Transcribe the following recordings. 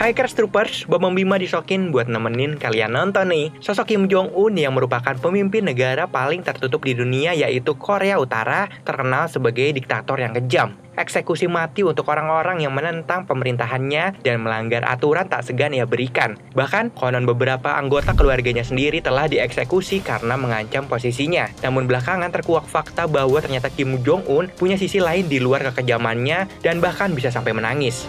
Hikers Troopers, Bambang Bima disokin buat nemenin kalian nonton nih. Sosok Kim Jong-un yang merupakan pemimpin negara paling tertutup di dunia yaitu Korea Utara, terkenal sebagai diktator yang kejam. Eksekusi mati untuk orang-orang yang menentang pemerintahannya dan melanggar aturan tak segan ia berikan. Bahkan, konon beberapa anggota keluarganya sendiri telah dieksekusi karena mengancam posisinya. Namun belakangan terkuak fakta bahwa ternyata Kim Jong-un punya sisi lain di luar kekejamannya dan bahkan bisa sampai menangis.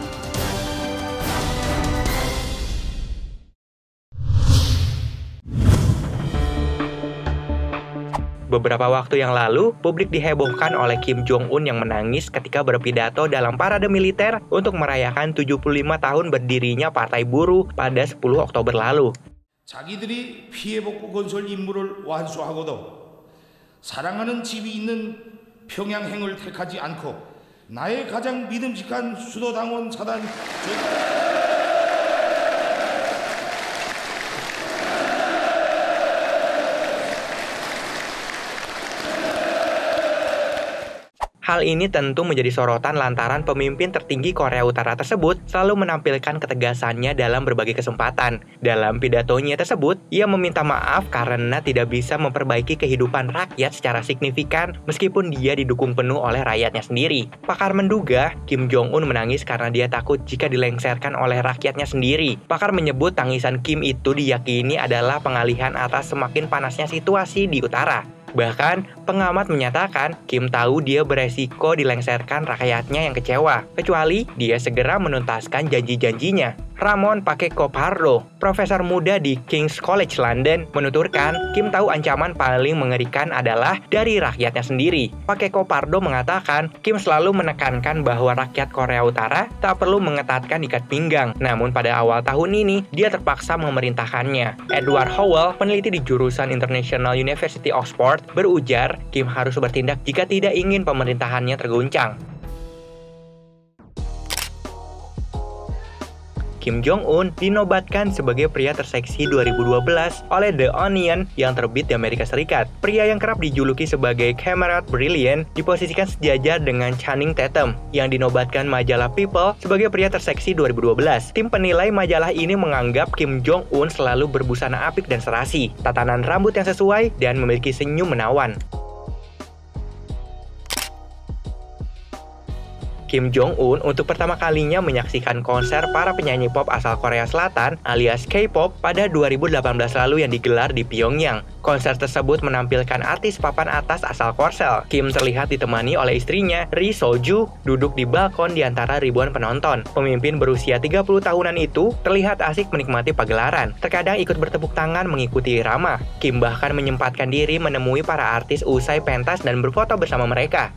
Beberapa waktu yang lalu, publik dihebohkan oleh Kim Jong-un yang menangis ketika berpidato dalam parade militer untuk merayakan 75 tahun berdirinya Partai Buruh pada 10 Oktober lalu. 자기들이 피해복구 건설 임무를 완수하고도 사랑하는 집이 있는 평양행을 택하지 않고 나의 가장 믿음직한 수도당원 사단 Hal ini tentu menjadi sorotan lantaran pemimpin tertinggi Korea Utara tersebut selalu menampilkan ketegasannya dalam berbagai kesempatan. Dalam pidatonya tersebut, ia meminta maaf karena tidak bisa memperbaiki kehidupan rakyat secara signifikan meskipun dia didukung penuh oleh rakyatnya sendiri. Pakar menduga Kim Jong-un menangis karena dia takut jika dilengsarkan oleh rakyatnya sendiri. Pakar menyebut tangisan Kim itu diyakini adalah pengalihan atas semakin panasnya situasi di utara. Bahkan, pengamat menyatakan Kim tahu dia beresiko dilengsarkan rakyatnya yang kecewa, kecuali dia segera menuntaskan janji-janjinya. Ramon Pakeko-Pardo, profesor muda di King's College London, menuturkan Kim tahu ancaman paling mengerikan adalah dari rakyatnya sendiri. Pakeko-Pardo mengatakan Kim selalu menekankan bahwa rakyat Korea Utara tak perlu mengetatkan ikat pinggang. Namun pada awal tahun ini, dia terpaksa memerintahkannya. Edward Howell, peneliti di jurusan International University Oxford, berujar Kim harus bertindak jika tidak ingin pemerintahannya terguncang. Kim Jong-un dinobatkan sebagai pria terseksi 2012 oleh The Onion yang terbit di Amerika Serikat. Pria yang kerap dijuluki sebagai Camarade Brilliant diposisikan sejajar dengan Channing Tatum yang dinobatkan majalah People sebagai pria terseksi 2012. Tim penilai majalah ini menganggap Kim Jong-un selalu berbusana apik dan serasi, tatanan rambut yang sesuai, dan memiliki senyum menawan. Kim Jong-un untuk pertama kalinya menyaksikan konser para penyanyi pop asal Korea Selatan alias K-pop pada 2018 lalu yang digelar di Pyongyang. Konser tersebut menampilkan artis papan atas asal Korsel. Kim terlihat ditemani oleh istrinya, Ri Soju, duduk di balkon di antara ribuan penonton. Pemimpin berusia 30 tahunan itu terlihat asik menikmati pagelaran. Terkadang ikut bertepuk tangan mengikuti irama. Kim bahkan menyempatkan diri menemui para artis usai pentas dan berfoto bersama mereka.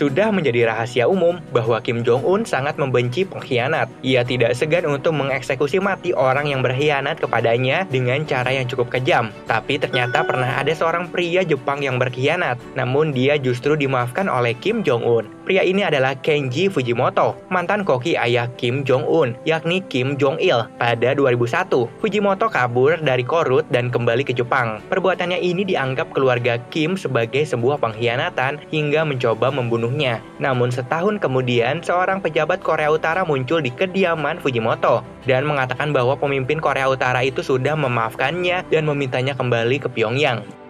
Sudah menjadi rahasia umum bahwa Kim Jong-un sangat membenci pengkhianat. Ia tidak segan untuk mengeksekusi mati orang yang berkhianat kepadanya dengan cara yang cukup kejam. Tapi ternyata pernah ada seorang pria Jepang yang berkhianat, namun dia justru dimaafkan oleh Kim Jong-un. Pria ini adalah Kenji Fujimoto, mantan koki ayah Kim Jong-un, yakni Kim Jong-il. Pada 2001, Fujimoto kabur dari Korut dan kembali ke Jepang. Perbuatannya ini dianggap keluarga Kim sebagai sebuah pengkhianatan hingga mencoba membunuhnya. Namun setahun kemudian, seorang pejabat Korea Utara muncul di kediaman Fujimoto dan mengatakan bahwa pemimpin Korea Utara itu sudah memaafkannya dan memintanya kembali ke Pyongyang.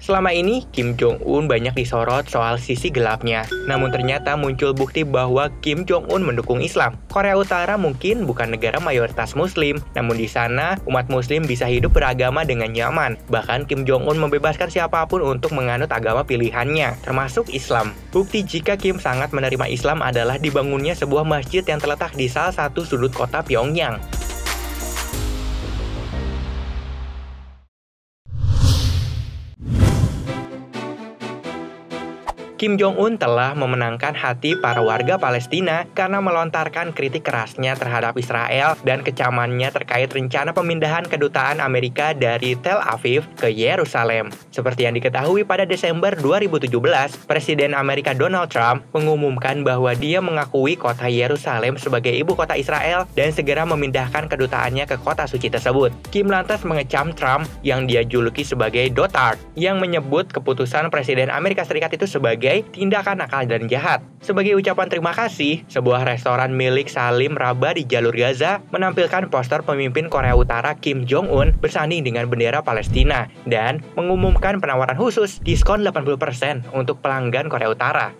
Selama ini, Kim Jong-un banyak disorot soal sisi gelapnya. Namun ternyata muncul bukti bahwa Kim Jong-un mendukung Islam. Korea Utara mungkin bukan negara mayoritas Muslim, namun di sana umat Muslim bisa hidup beragama dengan nyaman. Bahkan Kim Jong-un membebaskan siapapun untuk menganut agama pilihannya, termasuk Islam. Bukti jika Kim sangat menerima Islam adalah dibangunnya sebuah masjid yang terletak di salah satu sudut kota Pyongyang. Kim Jong-un telah memenangkan hati para warga Palestina karena melontarkan kritik kerasnya terhadap Israel dan kecamannya terkait rencana pemindahan kedutaan Amerika dari Tel Aviv ke Yerusalem. Seperti yang diketahui pada Desember 2017, Presiden Amerika Donald Trump mengumumkan bahwa dia mengakui kota Yerusalem sebagai ibu kota Israel dan segera memindahkan kedutaannya ke kota suci tersebut. Kim lantas mengecam Trump yang dia juluki sebagai dotard, yang menyebut keputusan Presiden Amerika Serikat itu sebagai tindakan nakal dan jahat. Sebagai ucapan terima kasih, sebuah restoran milik Salim Rabah di jalur Gaza menampilkan poster pemimpin Korea Utara Kim Jong-un bersanding dengan bendera Palestina dan mengumumkan penawaran khusus diskon 80% untuk pelanggan Korea Utara.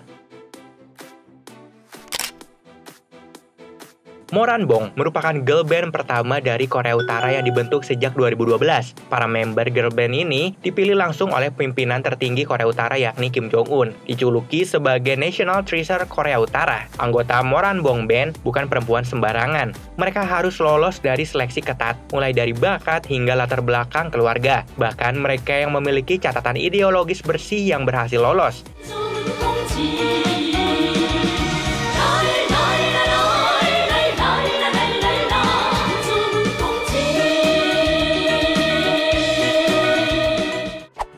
Moranbong merupakan girl band pertama dari Korea Utara yang dibentuk sejak 2012. Para member girl band ini dipilih langsung oleh pimpinan tertinggi Korea Utara yakni Kim Jong-un, dijuluki sebagai National Treasure Korea Utara. Anggota Moranbong Band bukan perempuan sembarangan. Mereka harus lolos dari seleksi ketat, mulai dari bakat hingga latar belakang keluarga. Bahkan mereka yang memiliki catatan ideologis bersih yang berhasil lolos.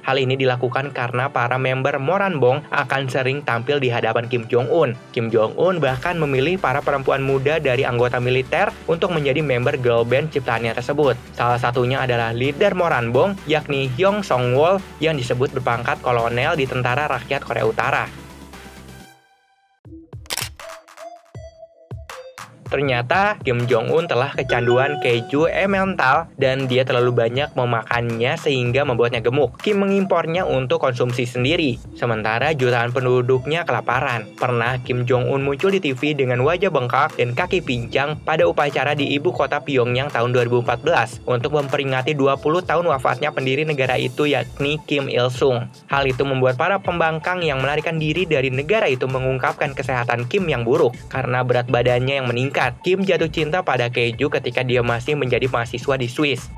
Hal ini dilakukan karena para member Moranbong akan sering tampil di hadapan Kim Jong-un. Kim Jong-un bahkan memilih para perempuan muda dari anggota militer untuk menjadi member girl band ciptaannya tersebut. Salah satunya adalah leader Moranbong, yakni Hyung Song-wol yang disebut berpangkat kolonel di Tentara Rakyat Korea Utara. Ternyata Kim Jong-un telah kecanduan keju Emmental dan dia terlalu banyak memakannya sehingga membuatnya gemuk. Kim mengimpornya untuk konsumsi sendiri, sementara jutaan penduduknya kelaparan. Pernah Kim Jong-un muncul di TV dengan wajah bengkak dan kaki pincang pada upacara di ibu kota Pyongyang tahun 2014 untuk memperingati 20 tahun wafatnya pendiri negara itu yakni Kim Il-sung. Hal itu membuat para pembangkang yang melarikan diri dari negara itu mengungkapkan kesehatan Kim yang buruk karena berat badannya yang meningkat. Kim jatuh cinta pada keju ketika dia masih menjadi mahasiswa di Swiss.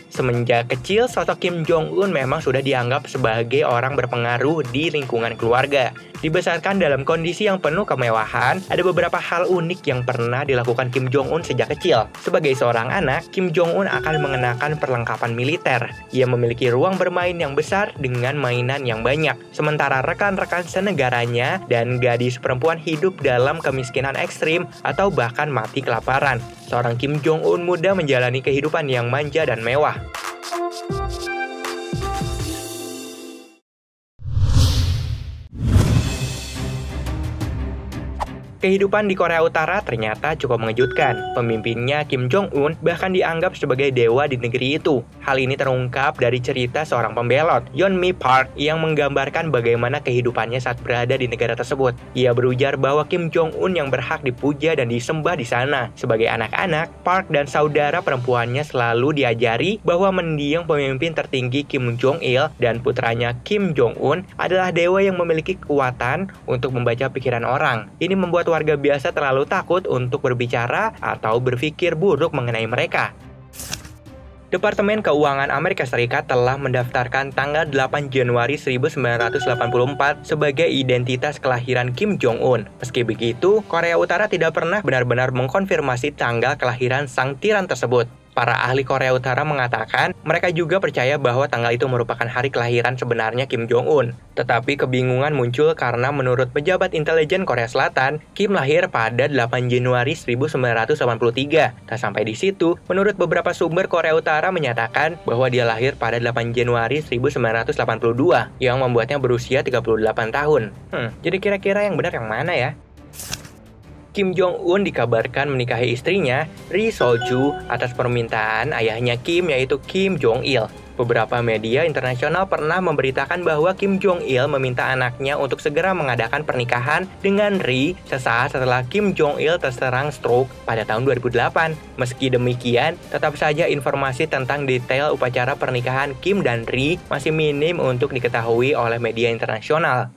Semenjak kecil, sosok Kim Jong-un memang sudah dianggap sebagai orang berpengaruh di lingkungan keluarga. Dibesarkan dalam kondisi yang penuh kemewahan, ada beberapa hal unik yang pernah dilakukan Kim Jong-un sejak kecil. Sebagai seorang anak, Kim Jong-un akan mengenakan perlengkapan militer. Ia memiliki ruang bermain yang besar dengan mainan yang banyak. Sementara rekan-rekan senegaranya dan gadis perempuan hidup dalam kemiskinan ekstrim atau bahkan mati kelaparan. Seorang Kim Jong-un muda menjalani kehidupan yang manja dan mewah. Kehidupan di Korea Utara ternyata cukup mengejutkan. Pemimpinnya Kim Jong-un bahkan dianggap sebagai dewa di negeri itu. Hal ini terungkap dari cerita seorang pembelot, Yeonmi Park, yang menggambarkan bagaimana kehidupannya saat berada di negara tersebut. Ia berujar bahwa Kim Jong-un yang berhak dipuja dan disembah di sana. Sebagai anak-anak, Park dan saudara perempuannya selalu diajari bahwa mendiang pemimpin tertinggi Kim Jong-il dan putranya Kim Jong-un adalah dewa yang memiliki kekuatan untuk membaca pikiran orang. Ini membuat warga biasa terlalu takut untuk berbicara atau berpikir buruk mengenai mereka. Departemen Keuangan Amerika Serikat telah mendaftarkan tanggal 8 Januari 1984 sebagai identitas kelahiran Kim Jong-un. Meski begitu, Korea Utara tidak pernah benar-benar mengkonfirmasi tanggal kelahiran sang tiran tersebut. Para ahli Korea Utara mengatakan mereka juga percaya bahwa tanggal itu merupakan hari kelahiran sebenarnya Kim Jong-un. Tetapi kebingungan muncul karena menurut pejabat intelijen Korea Selatan, Kim lahir pada 8 Januari 1983. Tak sampai di situ, menurut beberapa sumber Korea Utara menyatakan bahwa dia lahir pada 8 Januari 1982, yang membuatnya berusia 38 tahun. Jadi kira-kira yang benar yang mana ya? Kim Jong-un dikabarkan menikahi istrinya, Ri Sol-ju, atas permintaan ayahnya Kim yaitu Kim Jong-il. Beberapa media internasional pernah memberitakan bahwa Kim Jong-il meminta anaknya untuk segera mengadakan pernikahan dengan Ri sesaat setelah Kim Jong-il terserang stroke pada tahun 2008. Meski demikian, tetap saja informasi tentang detail upacara pernikahan Kim dan Ri masih minim untuk diketahui oleh media internasional.